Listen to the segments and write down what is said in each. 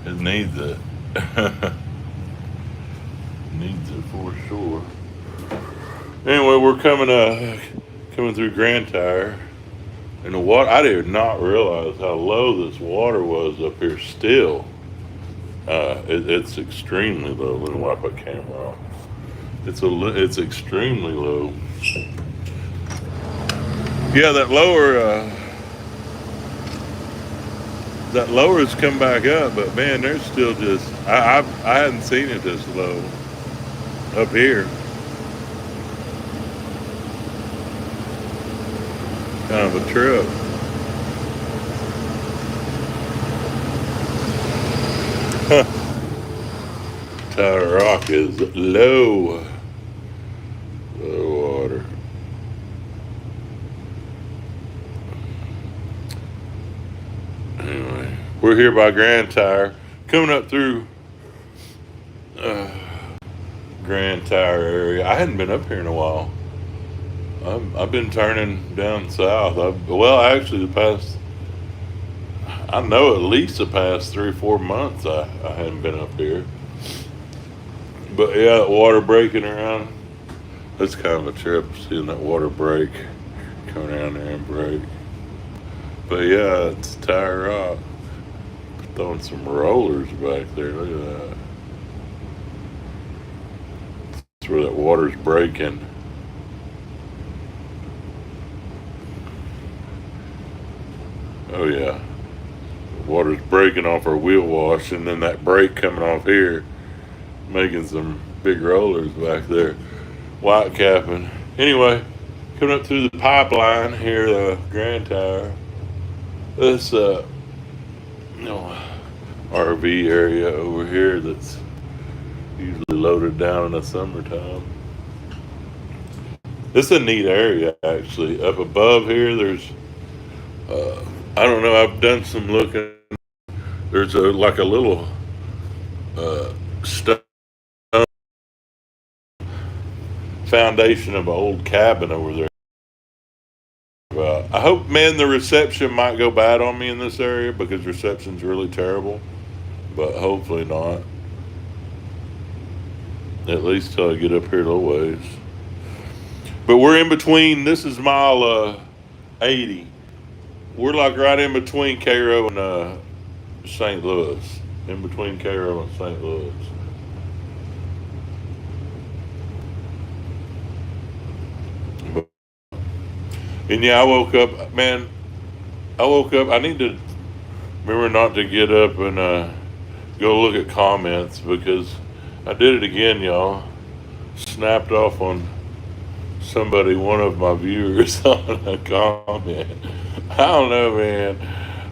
It needs it. Needs it for sure. Anyway, we're coming through Grand Tire, and the water. I did not realize how low this water was up here. Still, it's extremely low. Let me wipe my camera off. It's extremely low. Yeah, that lower's come back up, but man, there's still just I hadn't seen it this low up here. Kind of a trip. Tower Rock is low water. Anyway, we're here by Grand Tire, coming up through uh, Grand Tire area. I hadn't been up here in a while. I've been turning down south. Well, actually, I know at least the past 3 or 4 months, I hadn't been up here. But yeah, that water breaking around. That's kind of a trip seeing that water break, come down there and break. But yeah, it's Tire Rock. Throwing some rollers back there. Look at that. That's where that water's breaking. Oh yeah, water's breaking off our wheel wash, and then that break coming off here, making some big rollers back there, white capping. Anyway, coming up through the pipeline here, the Grand Tower. This you know RV area over here that's usually loaded down in the summertime. It's a neat area actually. Up above here, there's uh, I don't know. I've done some looking. There's a like a little stone foundation of an old cabin over there. I hope, man, the reception might go bad on me in this area because reception's really terrible. But hopefully not. At least till I get up here a little ways. But we're in between. This is mile 80. We're like right in between Cairo and St. Louis. In between Cairo and St. Louis. But, and yeah, I woke up, man. I woke up. I need to remember not to get up and go look at comments because I did it again, y'all. Snapped off on somebody, one of my viewers, on a comment. I don't know, man.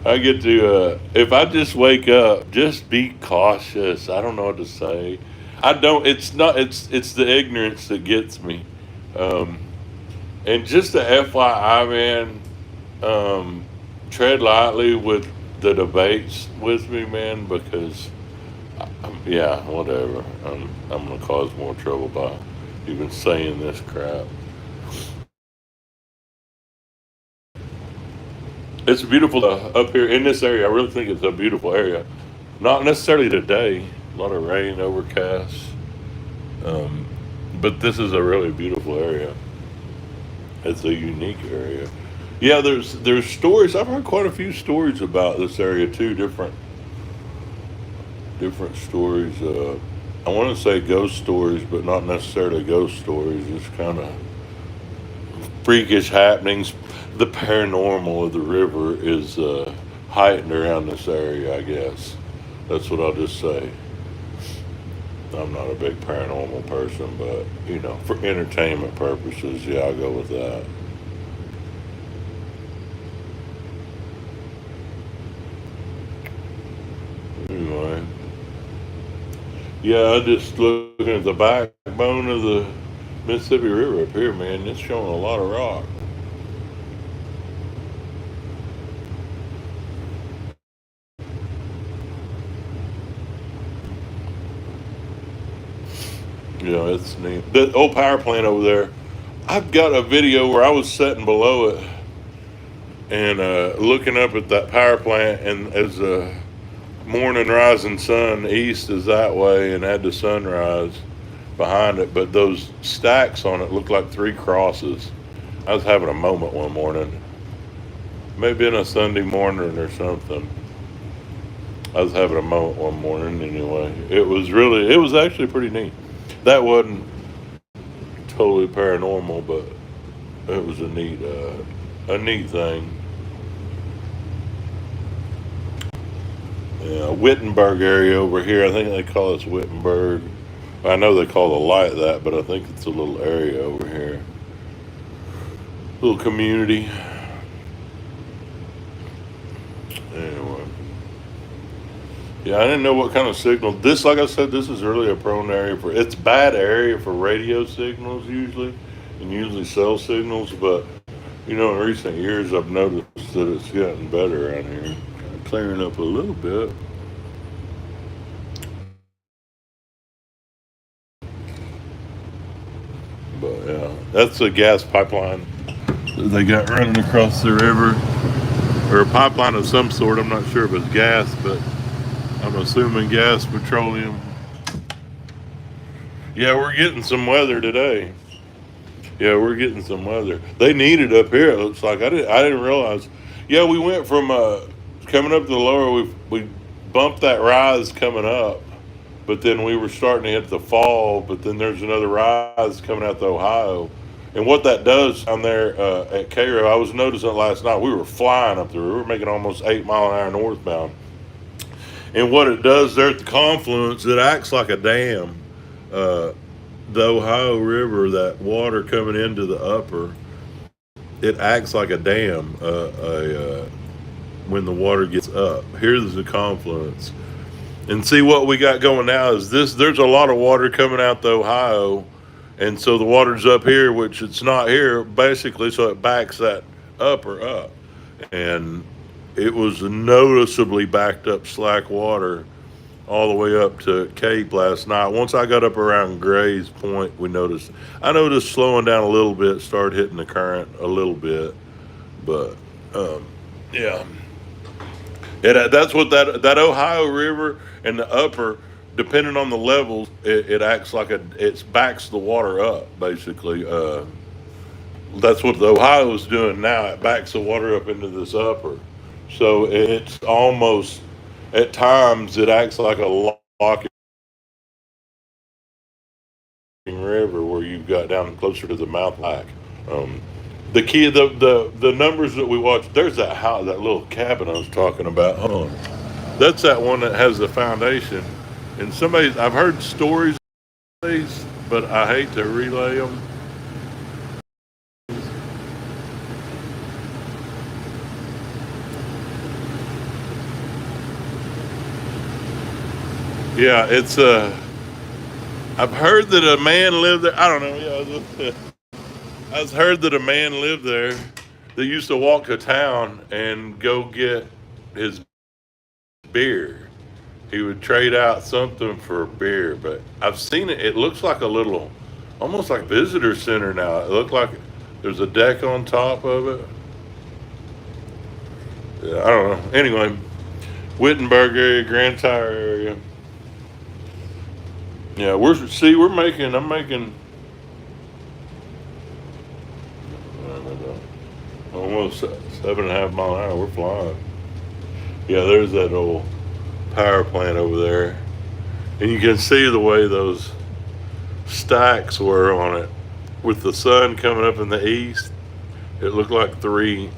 I get to, if I just wake up, just be cautious. I don't know what to say. I don't, it's not, it's the ignorance that gets me. Um, and just the FYI, man, um, tread lightly with the debates with me, man, because, yeah, whatever. I'm going to cause more trouble by even saying this crap. It's beautiful up here in this area. I really think it's a beautiful area. Not necessarily today. A lot of rain, overcast. Um, but this is a really beautiful area. It's a unique area. Yeah, there's stories. I've heard quite a few stories about this area too. Different stories. I want to say ghost stories, but not necessarily ghost stories. It's kind of freakish happenings. The paranormal of the river is heightened around this area, I guess. That's what I'll just say. I'm not a big paranormal person, but for entertainment purposes, yeah, I'll go with that. Anyway, yeah, I just looking at the backbone of the Mississippi River up here, man. It's showing a lot of rock. It's neat. The old power plant over there. I've got a video where I was sitting below it and looking up at that power plant, and as morning rising sun east is that way and had the sunrise behind it, but those stacks on it looked like three crosses. I was having a moment one morning, maybe in a Sunday morning or something. I was having a moment one morning anyway. It was actually pretty neat. That wasn't totally paranormal, but it was a neat thing. Yeah, Wittenberg area over here. I think they call this Wittenberg. I know they call the light that, but I think it's a little area over here, little community. Anyway, yeah, I didn't know what kind of signal. This, like I said, this is really a prone area for. It's bad area for radio signals usually, and usually cell signals. But in recent years, I've noticed that it's getting better around here, clearing up a little bit. But yeah, that's a gas pipeline that they got running across the river, or a pipeline of some sort. I'm not sure if it's gas, but I'm assuming gas, petroleum. Yeah, we're getting some weather today. Yeah, we're getting some weather. They need it up here. It looks like I didn't realize. Yeah, we went from coming up to the lower. We bumped that rise coming up, but then we were starting to hit the fall. But then there's another rise coming out the Ohio, and what that does down there at Cairo, I was noticing last night. We were flying up there. We were making almost 8 mile an hour northbound, and what it does there at the confluence, it acts like a dam. Uh, the Ohio River, that water coming into the upper, it acts like a dam. When the water gets up, here's the confluence, and see what we got going now is this. There's a lot of water coming out the Ohio, and so the water's up here, which it's not here basically. So it backs that upper up, and it was noticeably backed up slack water all the way up to Cape last night. Once I got up around Gray's Point, I noticed slowing down a little bit, started hitting the current a little bit, but yeah, that's what that Ohio River and the upper, depending on the levels, it acts like it backs the water up basically. That's what the Ohio is doing now. It backs the water up into this upper, so it's almost at times it acts like a locking river where you've got down closer to the mouth like. Um, the key, the numbers that we watch. There's that house, that little cabin I was talking about. Hold on. That's that one that has the foundation. And I've heard stories of these, but I hate to relay them. Yeah, I've heard that a man lived there. I don't know. Yeah, I've heard that a man lived there that used to walk to town and go get his beer. He would trade out something for beer, but I've seen it. It looks like a little, almost like visitor center now. It looked like there's a deck on top of it. Yeah, I don't know. Anyway, Wittenberg area, Grand Tire area. Yeah, I'm making almost 7.5 mile an hour. We're flying. Yeah, there's that old power plant over there, and you can see the way those stacks were on it with the sun coming up in the east. It looked like three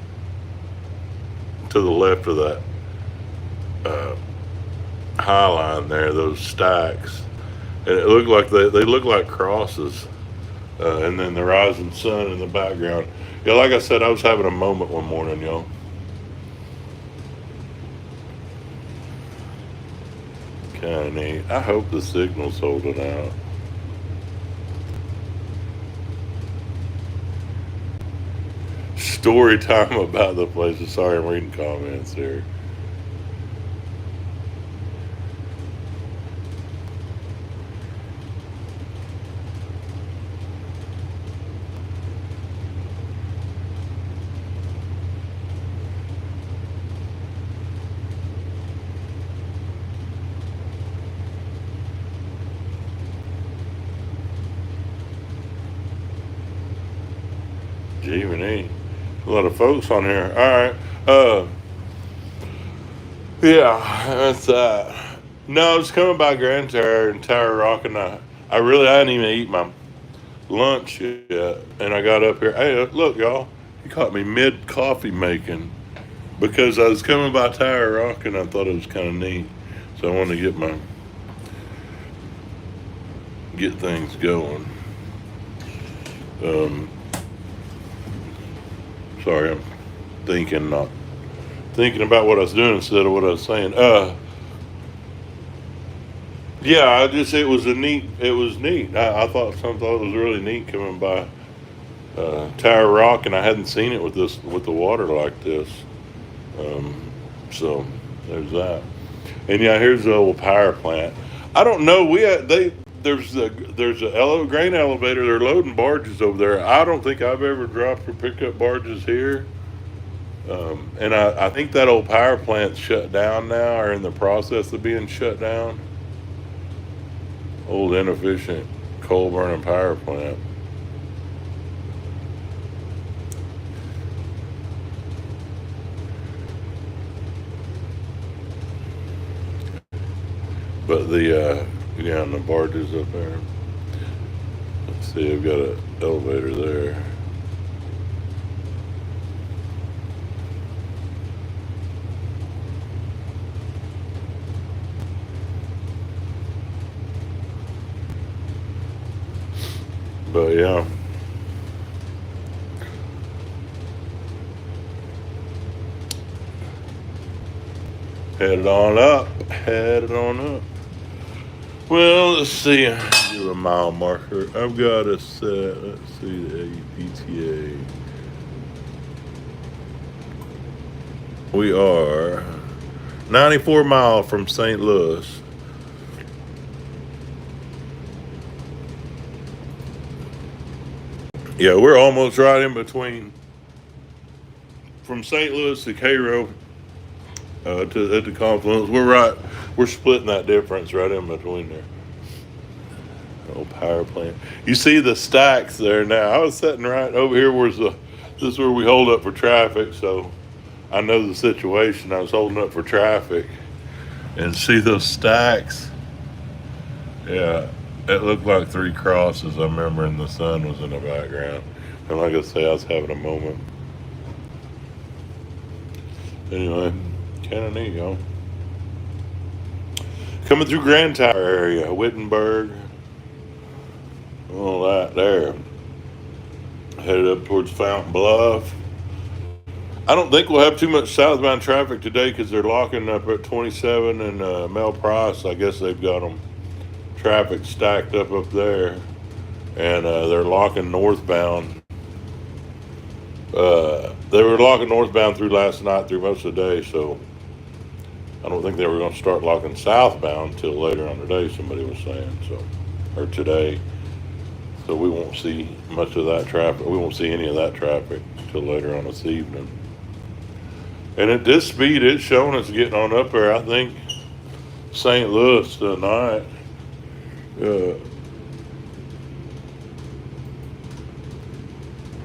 to the left of that uh, high line there, those stacks, and it looked like they look like crosses, and then the rising sun in the background. Yeah, like I said, I was having a moment one morning, y'all. Kind of neat. I hope the signal's holding out. Story time about the place. Sorry, I'm reading comments here. even a lot of folks on here. All right. Yeah, that's no, I was coming by Grand Terre and Tower Rock, and I hadn't even eaten my lunch yet, and I got up here. Hey, look, y'all, you caught me mid coffee making because I was coming by Tower Rock, and I thought it was kind of neat, so I wanted to get things going. Um, Sorry, I'm thinking, not thinking about what I was doing instead of what I was saying. Yeah, it was it was neat. I thought it was really neat coming by Tower Rock, and I hadn't seen it with the water like this. Um, so there's that. And yeah, here's the old power plant. I don't know. There's a grain elevator. They're loading barges over there. I don't think I've ever dropped or picked up barges here. And I think that old power plant's shut down now, or in the process of being shut down. Old inefficient coal burning power plant. But yeah, and the barges up there. Let's see, I've got an elevator there. But yeah, headed on up, headed on up. Well, let's see. Do a mile marker. I've got a set. Let's see the APTA. We are 94 miles from St. Louis. Yeah, we're almost right in between from St. Louis to Cairo to at the confluence. We're splitting that difference right in between there. Old power plant. You see the stacks there now. I was sitting right over here. This is where we hold up for traffic, so I know the situation. I was holding up for traffic, and see those stacks. Yeah, it looked like three crosses. I remember, and the sun was in the background. And like I say, I was having a moment. Anyway, kind of neat, y'all. Coming through Grand Tower area, Wittenberg, all that there. Headed up towards Fountain Bluff. I don't think we'll have too much southbound traffic today because they're locking up at 27 and Mel Price. I guess they've got them traffic stacked up there, and they're locking northbound. They were locking northbound through last night through most of the day, so I don't think they were going to start locking southbound until later on today. Somebody was saying so, or today. So we won't see much of that traffic. We won't see any of that traffic until later on this evening. And at this speed, it's showing us getting on up there. I think St. Louis tonight. Yeah,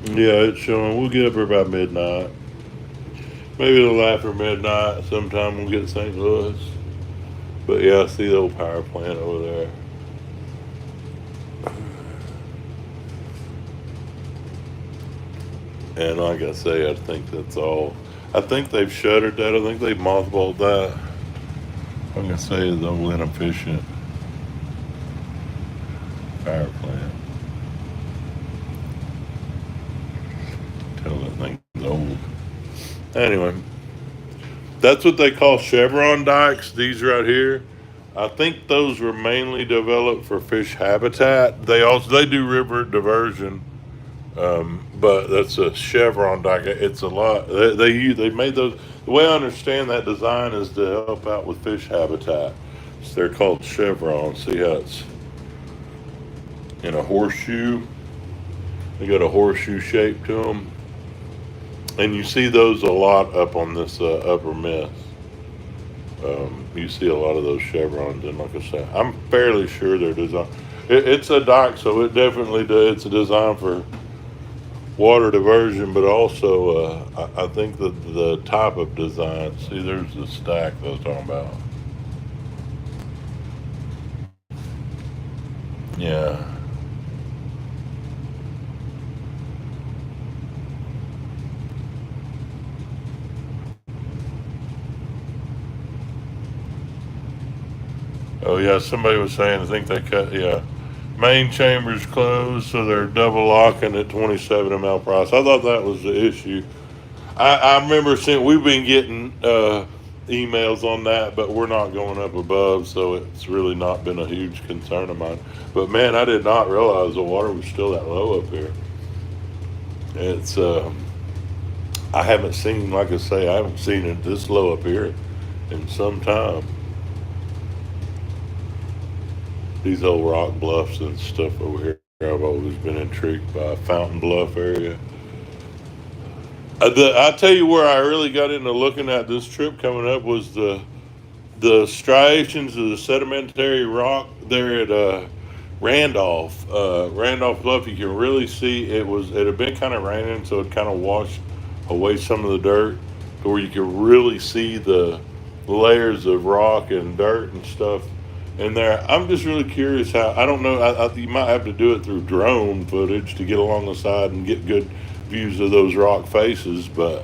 it's showing. We'll get up there by midnight. Maybe a little after midnight. Sometime we'll get to St. Louis. But yeah, I see the old power plant over there. And like I say, I think that's all. I think they've shuttered that. I think they've mothballed that. Like I say, the old inefficient power plant. Tell that thing's old. Anyway, that's what they call chevron dikes. These right here. I think those were mainly developed for fish habitat. They do river diversion. But that's a chevron dike. It's a lot. They made those. The way I understand that design is to help out with fish habitat. So they're called chevrons. See how it's in a horseshoe. They got a horseshoe shape to them, and you see those a lot up on this upper miss. You see a lot of those chevrons, and like I said, I'm fairly sure they're designed. It's a dike, so it definitely does. It's a design for water diversion, but also I think that the type of design. See, there's the stack that I was talking about. Yeah. Oh yeah. Somebody was saying I think they cut. Yeah. Main chambers closed, so they're double locking at 27 ml price. I thought that was the issue. I remember seeing we've been getting emails on that, but we're not going up above, so it's really not been a huge concern of mine. But man, I did not realize the water was still that low up here. It's I haven't seen, like I say, I haven't seen it this low up here in some time. These old rock bluffs and stuff over here, I've always been intrigued by. Fountain Bluff area. I tell you where I really got into looking at this trip coming up was the striations of the sedimentary rock there at Randolph Bluff. You can really see it had been kind of raining, so it kind of washed away some of the dirt, to where you can really see the layers of rock and dirt and stuff in there. I'm just really curious how. I don't know. You might have to do it through drone footage to get along the side and get good views of those rock faces, but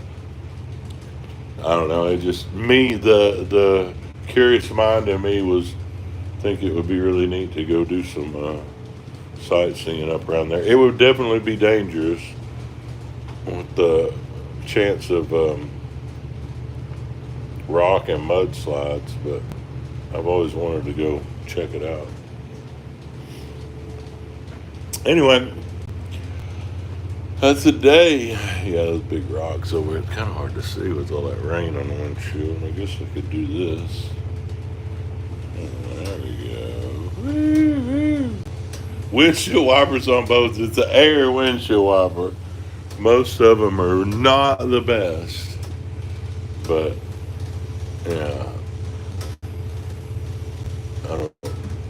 I don't know. It just me the curious mind in me was think it would be really neat to go do some sightseeing up around there. It would definitely be dangerous with the chance of rock and mudslides, but I've always wanted to go check it out. Anyway, that's the day. Yeah, those big rocks over. It's kind of hard to see with all that rain on the windshield. I guess I could do this. There we go. Woo-hoo. Windshield wipers on both. It's an air windshield wiper. Most of them are not the best, but yeah, I don't.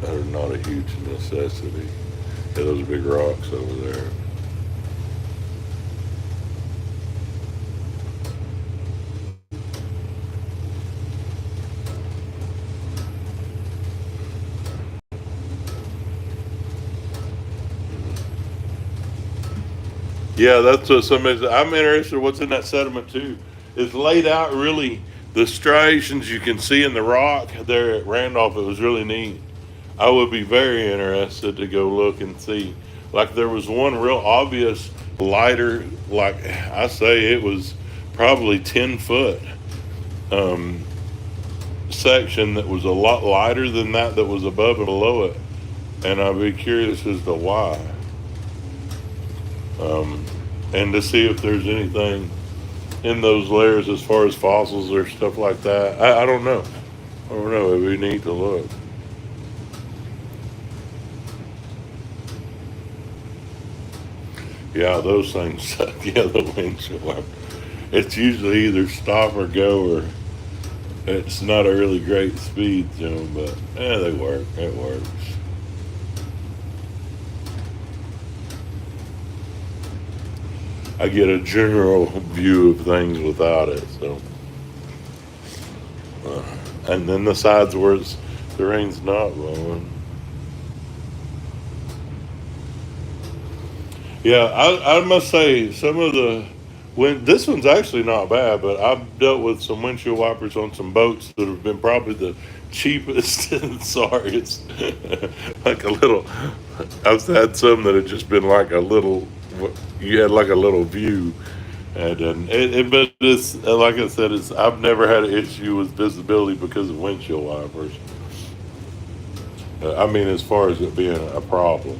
That are not a huge necessity. Yeah, those big rocks over there. Yeah, that's what somebody. I'm interested in what's in that sediment too. It's laid out really. The striations you can see in the rock there at Randolph. It was really neat. I would be very interested to go look and see. Like there was one real obvious lighter. Like I say, it was probably 10 foot um, section that was a lot lighter than that was above and below it. And I'd be curious as to why. Um, and to see if there's anything in those layers as far as fossils or stuff like that. I don't know. I don't know. It'd be neat to look. Yeah, those things suck. Yeah, the windshield. It's usually either stop or go, or it's not a really great speed zone, but yeah, they work. It works. I get a general view of things without it. So, and then the sides where the rain's not blowing. Yeah, I must say some of the when this one's actually not bad, but I've dealt with some windshield wipers on some boats that have been probably the cheapest. And sorry, it's like a little. I've had some that have just been like a little. You had like a little view, and but it's like I said, it's I've never had an issue with visibility because of windshield wipers. I mean, as far as it being a problem.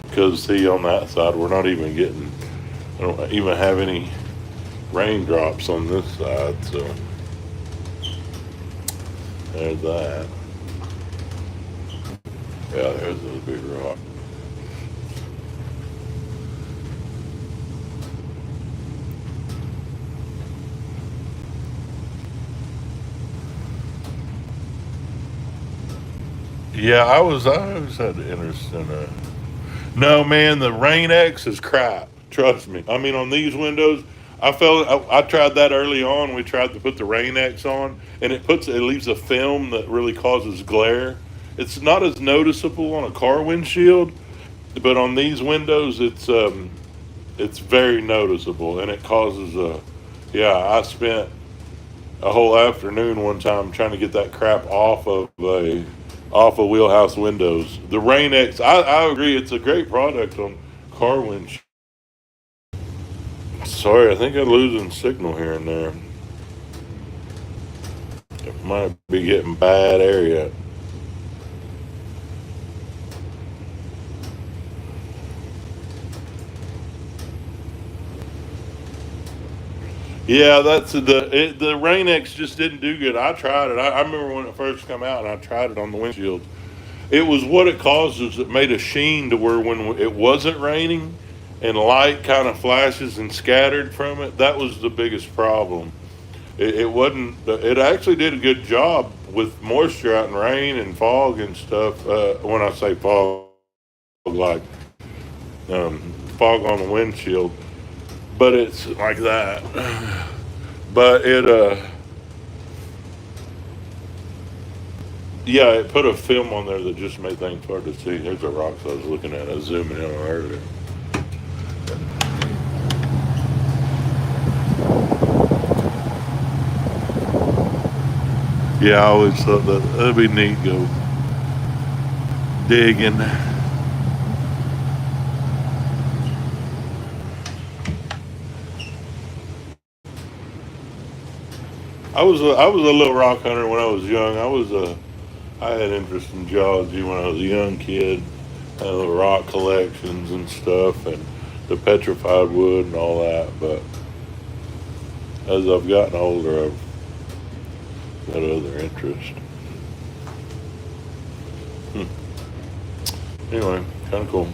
Because see, on that side, we're not even getting. I don't even have any raindrops on this side, so there's that. Yeah, there's a big rock. Yeah, I always had an interest in No, man, the Rain X is crap. Trust me. I mean, on these windows, I tried that early on. We tried to put the Rain X on, and it leaves a film that really causes glare. It's not as noticeable on a car windshield, but on these windows, it's very noticeable, and it causes a. Yeah, I spent a whole afternoon one time trying to get that crap off of Wheelhouse windows. The Rain X, I agree, it's a great product on car winch. Sorry, I think I'm losing signal here and there. It might be getting bad area. Yeah, the Rain X just didn't do good. I tried it. I remember when it first came out, and I tried it on the windshield. It was what it caused is it made a sheen to where when it wasn't raining and light kind of flashes and scattered from it, that was the biggest problem. It wasn't. It actually did a good job with moisture out and rain and fog and stuff. When I say fog, like um, fog on the windshield, but it's like that. But yeah, it put a film on there that just made things hard to see. There's a rock I was looking at. I was zooming in on earlier. Yeah, I always thought that'd be neat. Go digging. I was a little rock hunter when I was young. I had interest in geology when I was a young kid, rock collections and stuff, and the petrified wood and all that. But as I've gotten older, I've got other interest. Hmm. Anyway, kind of cool.